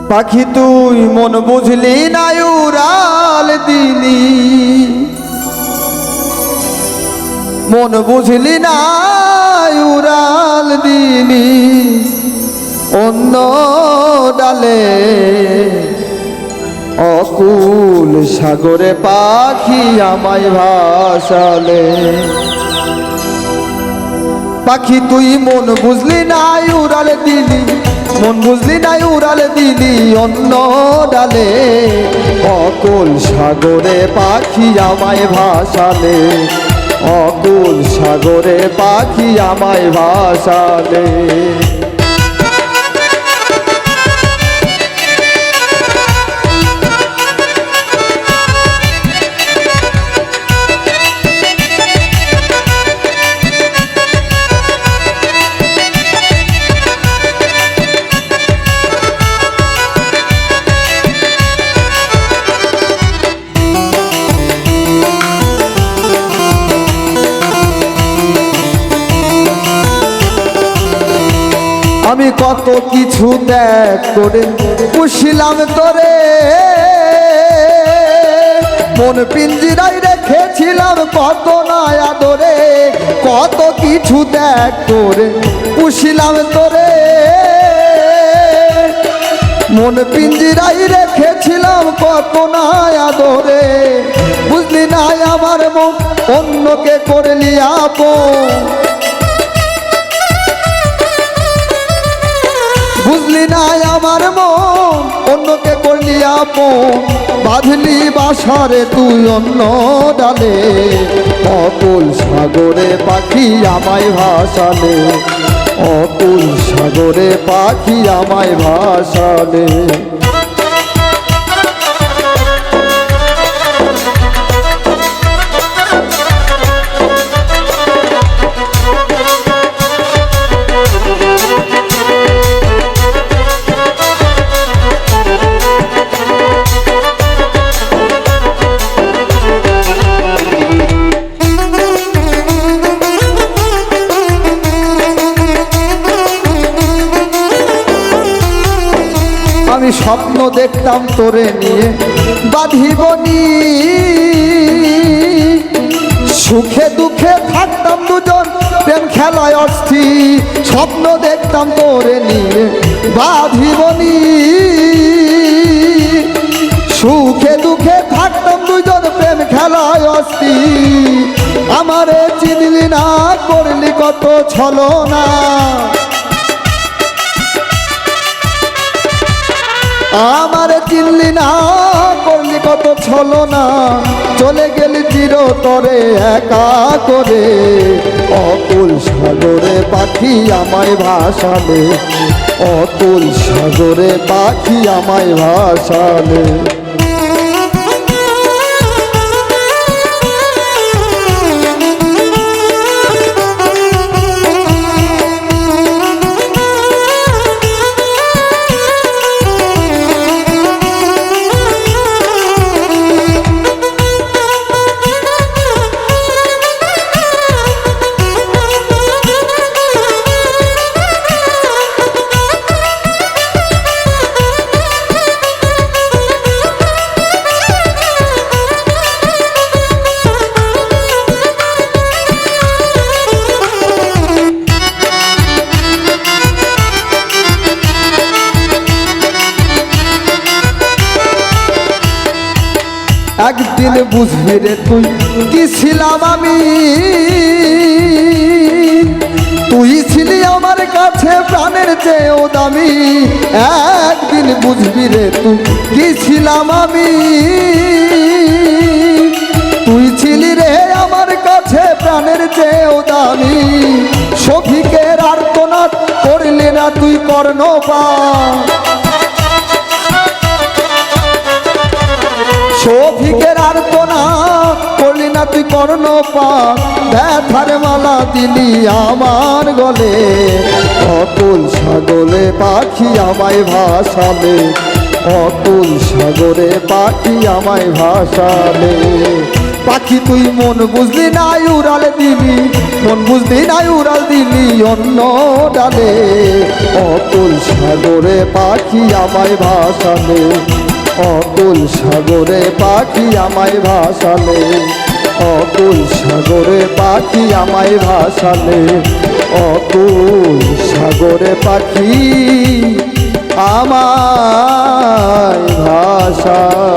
পাখি তুই মন বুঝলি না উড়াল দিলি, মন বুঝলি না উড়াল দিলি অন্য ডালে। অকুল সাগরে পাখি আমায় ভাসালে। পাখি তুই মন বুঝলি না উড়াল দিলি, মন বুঝলি না উড়াল দিলি অন্য ডালে। অকুল সাগরে পাখি আমায় ভাসালে, অকুল সাগরে পাখি আমায় ভাসালে। আমি কত কিছু ত্যাগ করে পুষিলাম তোরে, মন পিঞ্জিরাই রেখেছিলাম কত না আদরে। কত কিছু ত্যাগ করে পুষিলাম তোরে, মন পিঞ্জিরাই রেখেছিলাম কত না আদরে। বুঝলি না আমার মন অন্যকে করলি আপন, বুঝলি না আমার মন অন্যকে করলি আপন। বাঁধলি বাসারে তুই অন্য ডালে, অকুল সাগরে পাখি আমায় ভাসালে, অকুল সাগরে পাখি আমায় ভাসালে। আমি স্বপ্ন দেখতাম তোরে নিয়ে বাঁধিবনি, সুখে দুঃখে থাকতাম দুজন প্রেম খেলায় অস্থির। স্বপ্ন দেখতাম তোরে নিয়ে বাঁধিবনি, সুখে দুঃখে থাকতাম দুজন প্রেম খেলায় অস্থির। আমারে চিনলি না করলি কত ছলনা, আমার চিনলি না করলি কত ছলনা। চলে গেলি চিরতরে একা করে, অকুল সাগরে পাখি আমায় ভাসালে, অকুল সাগরে পাখি আমায় ভাসালে। একদিন বুঝবি রে তুই কি ছিলাম আমি, তুই ছিলি আমার কাছে প্রাণের চেয়েও দামি। একদিন বুঝবি রে তুই কি ছিলাম আমি, তুই ছিলি রে আমার কাছে প্রাণের চেয়েও দামি। শফিকের আর্তনাদ করলি না তুই কর্ণপাত, শফিকের আর্তনাদ করলি না তুই কর্ণপাত। ব্যথার মালা দিলি আমার গলে, অকুল সাগরে পাখি আমায় ভাসালে, অকুল সাগরে পাখি আমায় ভাসালে। পাখি তুই মন বুঝলি না উড়াল দিলি, মন বুঝলি না উড়াল দিলি অন্য ডালে, অতুল সাগরে পাখি আমায় ভাসালে, অতুল সাগরে পাখি আমায় ভাসালে, অতুল সাগরে পাখি আমায় ভাসালে, অতুল সাগরে পাখি আমায় ভাসালে।